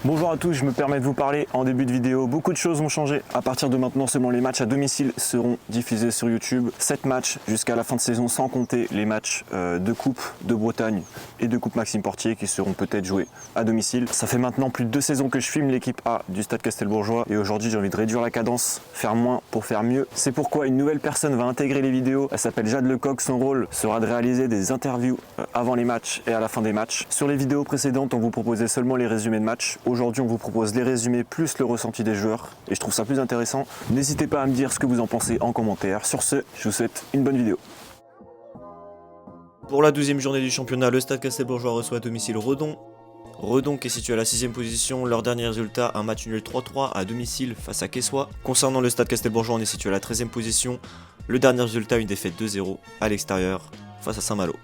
Bonjour à tous, je me permets de vous parler en début de vidéo. Beaucoup de choses ont changé. À partir de maintenant, seulement les matchs à domicile seront diffusés sur YouTube. 7 matchs jusqu'à la fin de saison, sans compter les matchs de Coupe de Bretagne et de Coupe Maxime Portier qui seront peut-être joués à domicile. Ça fait maintenant plus de 2 saisons que je filme l'équipe A du Stade Castelbourgeois et aujourd'hui j'ai envie de réduire la cadence, faire moins pour faire mieux. C'est pourquoi une nouvelle personne va intégrer les vidéos. Elle s'appelle Jade Lecoq. Son rôle sera de réaliser des interviews avant les matchs et à la fin des matchs. Sur les vidéos précédentes, on vous proposait seulement les résumés de matchs. Aujourd'hui, on vous propose les résumés plus le ressenti des joueurs et je trouve ça plus intéressant. N'hésitez pas à me dire ce que vous en pensez en commentaire. Sur ce, je vous souhaite une bonne vidéo. Pour la 12e journée du championnat, le Stade Castelbourgeois reçoit à domicile Redon. Redon qui est situé à la 6e position, leur dernier résultat, un match nul 3-3 à domicile face à Quessois. Concernant le Stade Castelbourgeois, on est situé à la 13e position, le dernier résultat, une défaite 2-0 à l'extérieur face à Saint-Malo.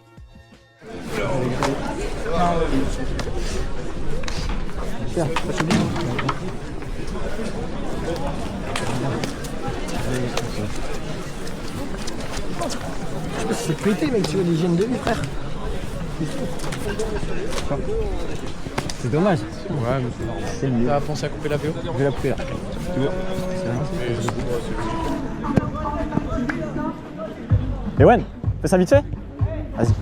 C'est pété mec, tu vois l'hygiène de vie frère. C'est dommage. Ouais mais c'est le mieux. T'as pensé à couper la VO? Je vais la couper là. Tu vois. Ewen, fais ça vite fait. Vas-y.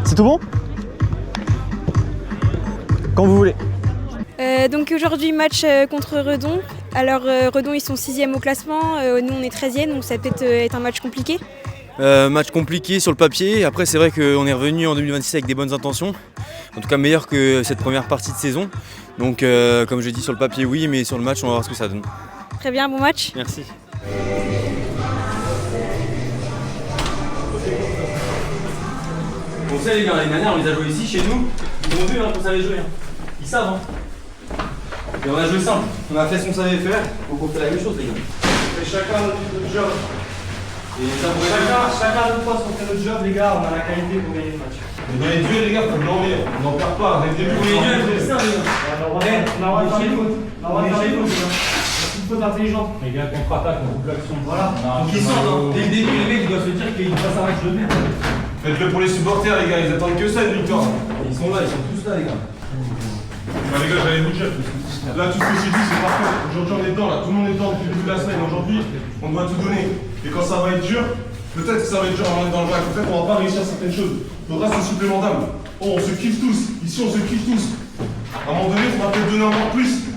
C'est tout bon? Quand vous voulez. Donc aujourd'hui match contre Redon. Alors Redon ils sont 6e au classement, nous on est 13e donc ça peut être un match compliqué. Match compliqué sur le papier, après c'est vrai qu'on est revenu en 2026 avec des bonnes intentions, en tout cas meilleur que cette première partie de saison. Donc comme je dis sur le papier oui, mais sur le match on va voir ce que ça donne. Très bien, bon match. Merci. On sait les gars, l'année dernière on les a joués ici chez nous, ils ont vu qu'on savait jouer. Ils savent hein. Et on a joué simple, on a fait ce qu'on savait faire, donc on fait la même chose les gars. Et chacun notre job. Et ça Chacun notre poste, on fait notre job les gars, on a la qualité pour gagner le match. Mais dans les duels les gars, faut dormir, on n'en perd pas, arrêtez de Les duels, c'est ça les gars. On a le droit de faire des fautes. On a le droit de faire des fautes les gars. C'est une faute intelligente. Les gars, contre-attaque, on coupe l'action. Voilà. Donc ils sortent, hein. Dès le début les mecs ils doivent se dire qu'ils passent un match de merde. Faites-le pour les supporters les gars, ils attendent que ça une victoire. Ils sont là, ils sont tous là les gars. Les gars, j'allais vous dire, là tout ce que j'ai dit c'est parfait. Aujourd'hui on est dedans, là tout le monde est dedans depuis le début de la semaine. Aujourd'hui on doit tout donner. Et quand ça va être dur, peut-être que ça va être dur à dans le bac, peut-être qu'on va pas réussir certaines choses. Il faudra se supplémentable. Oh, on se kiffe tous, ici on se kiffe tous. À un moment donné, il faudra peut-être donner encore plus.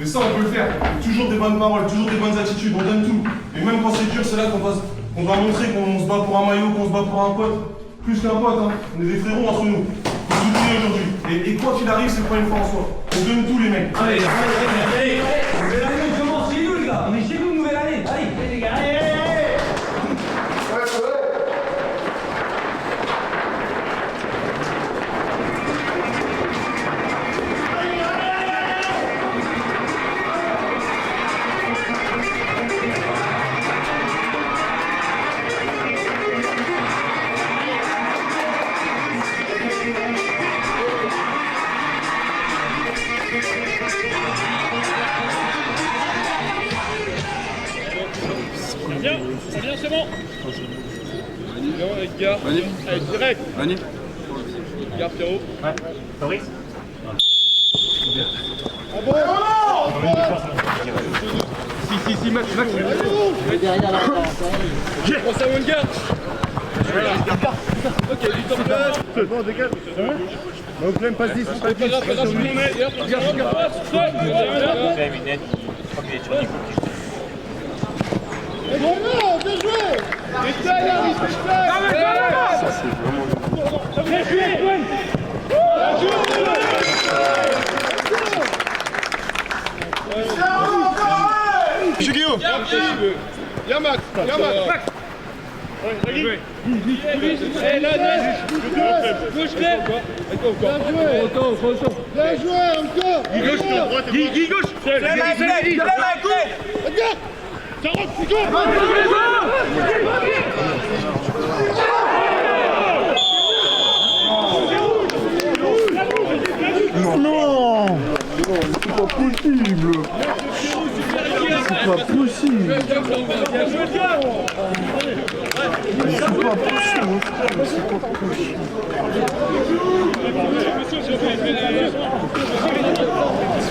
Mais ça on peut le faire. Toujours des bonnes paroles, toujours des bonnes attitudes, on donne tout. Et même quand c'est dur, c'est là qu'on doit montrer qu'on se bat pour un maillot, qu'on se bat pour un pote. Plus qu'un pote, hein. On est des frérots entre nous. Faut s'oublier aujourd'hui. Et quoi qu'il arrive, c'est pas une fois en soi. On donne tout les mecs. Allez, nouvelle année, on commence chez nous les gars. On est chez nous, nouvelle année. Allez, les gars, allez. C'est bien, c'est bon. Non, avec Gare. Allez, direct. Manu. Gare, Pierrot. Ouais. Fabrice. Ah bon. Si, Max. On s'en va une Gare. Ok, du temps de Bon, dégage. Bah, vous passe 10. pas grave, je m'en mets. Regarde. Bien joué. Ça c'est vraiment bien joué. Guillaume. Y'a Max. Eh là, gauche clair. Bien joué, encore. Guy gauche. Ça rentre, Pico. Non, c'est pas possible. C'est pas possible. C'est pas possible.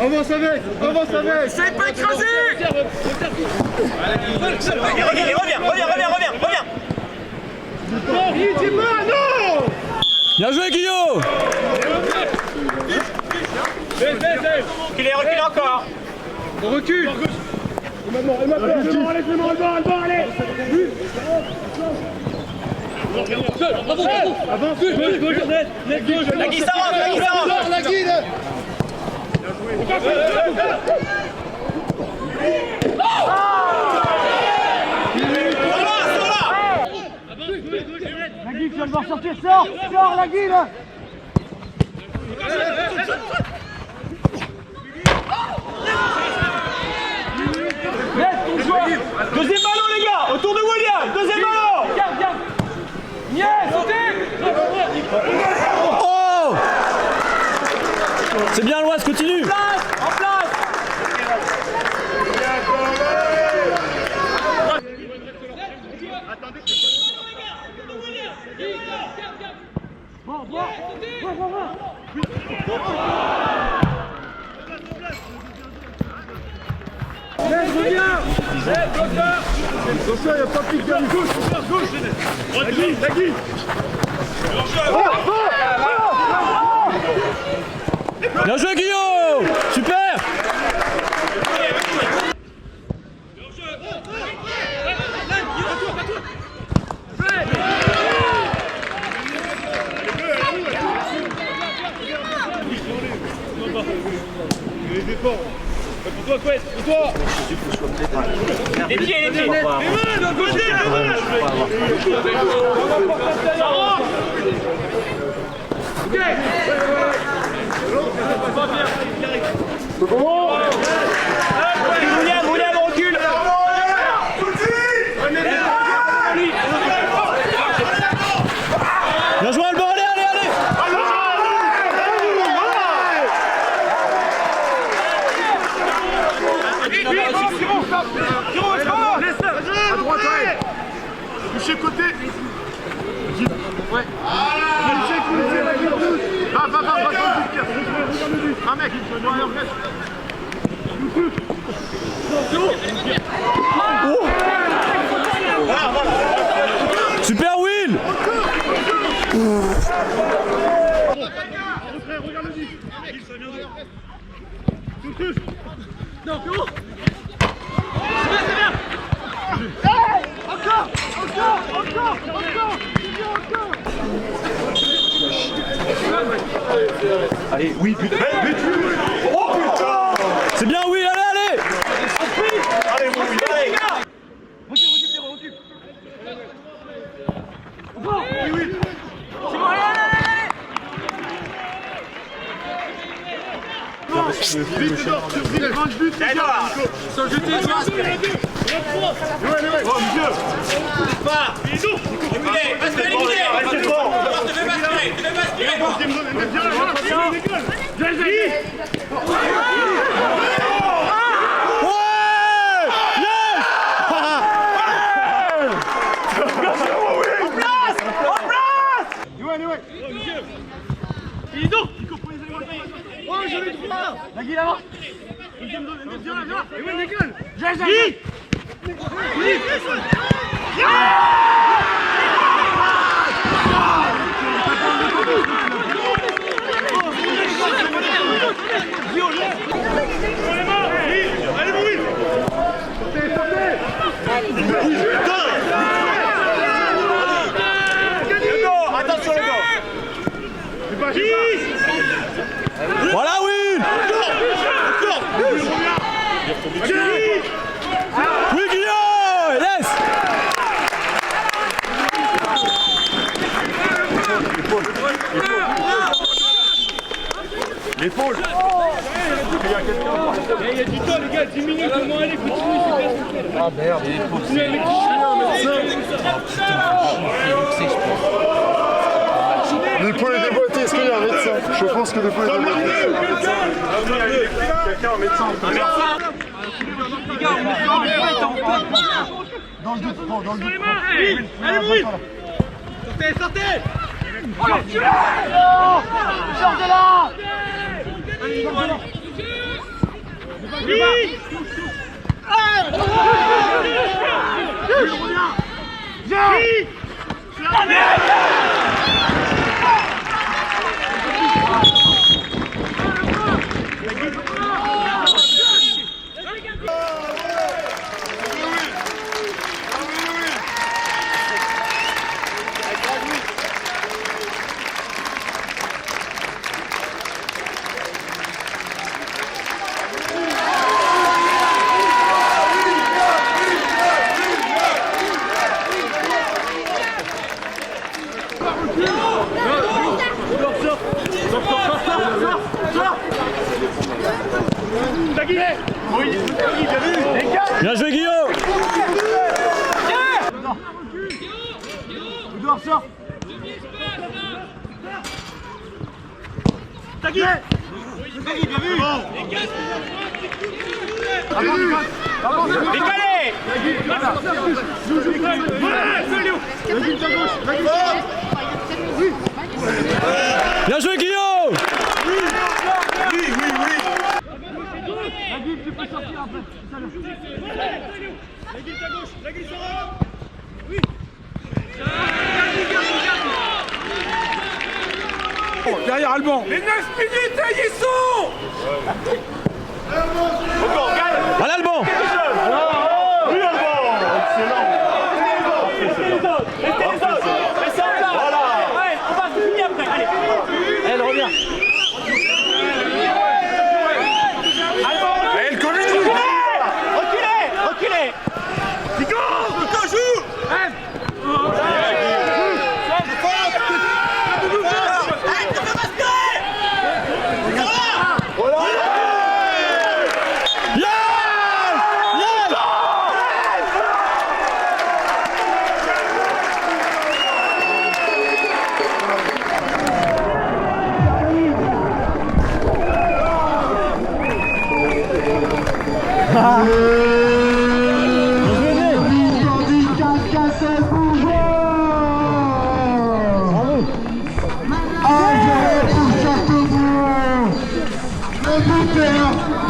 Avance avec. Essaye de pas écraser. Reviens. Non. Bien joué, Guillaume. Recule encore. On recule. Allez. Avance. La Guy s'avance. La Guy. La Guy, tu vas devoir sortir, sors la Guy là. Deuxième ballon les gars, autour de William. Deuxième ballon. Garde. Niais, sautez. Oh! C'est bien, Loise, continue. En place. Attention, il n'y a pas de pique à gauche. La Guy. Bien joué, Guillaume. Super. Les efforts. Pour toi, Couette, pour toi. Les pieds. Les mains, d'un côté, Ok. William, on recule. Bien joué, Alban. Allez. À droite, touché côté. Ouais. Va, mec. Super, Will. Regarde le but. Non, c'est bon. Allez, oui, but. Oh putain. C'est bien, Will. Allez. Allez, oui, allez. Recule. Oui. C'est bon, allez. Vite, Edouard, surprise, 20 buts, c'est bien. Sans jeter, Ouais. Oh, Dieu. Pas. La Guy là-bas. Allez, mon Will. Attention le gars. Voilà, Will. Oui, Guillaume. Laisse. L'épaule. Il y a du temps, les gars, 10 minutes au moins, allez, continue, super. Ah merde. Continuez avec L'épaule est déboîtée, est-ce qu'il y a un médecin? Je pense que l'épaule est déboîtée. Quelqu'un, un médecin. les gars, on est dans le 2, dans le 2. Allez, Maurice. Sortez. Sors de là. Allez, Bien joué Guillaume. Edouard, sors. Tagui. Tagui, bien vu. Décalé. Bien joué Guillaume. Tu peux sortir un peu. Derrière Alban. Les 9 minutes, ils y sont. À l'Alban. Oui, Alban. Excellent. Elle revient. Elle communique. Reculez.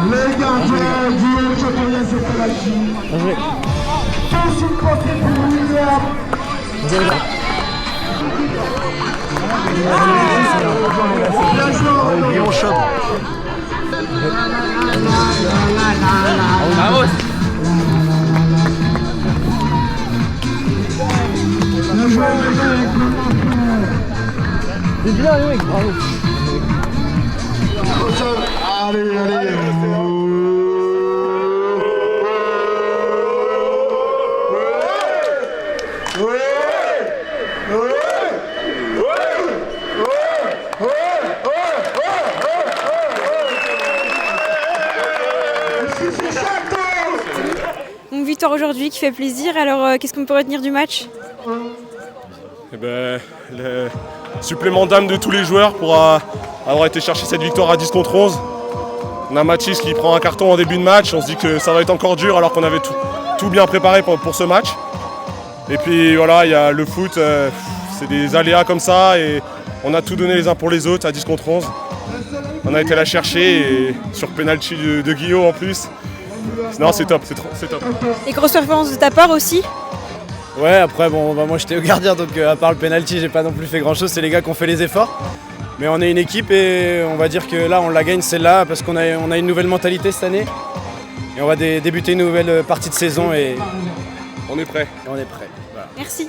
Les gardiens du championnat, c'est penalty. Tous une pensée pour William. Guillaume Chab. Vamos. C'est bien, les mecs, bravo. Allez. Une victoire aujourd'hui qui fait plaisir. Alors qu'est-ce qu'on peut retenir du match? Eh ben, le supplément d'âme de tous les joueurs pour avoir été chercher cette victoire à 10 contre 11. On a Mathis qui prend un carton en début de match, on se dit que ça va être encore dur alors qu'on avait tout bien préparé pour ce match. Et puis voilà, il y a le foot, c'est des aléas comme ça et on a tout donné les uns pour les autres à 10 contre 11. On a été la chercher et sur penalty de Guillaume en plus. Non, c'est top, c'est top. Et grosse performance de ta part aussi? Ouais, après, bon, moi j'étais au gardien, donc à part le penalty, j'ai pas non plus fait grand chose. C'est les gars qui ont fait les efforts. Mais on est une équipe et on va dire que là, on la gagne celle-là parce qu'on a une nouvelle mentalité cette année. Et on va débuter une nouvelle partie de saison et On est prêt. Voilà. Merci.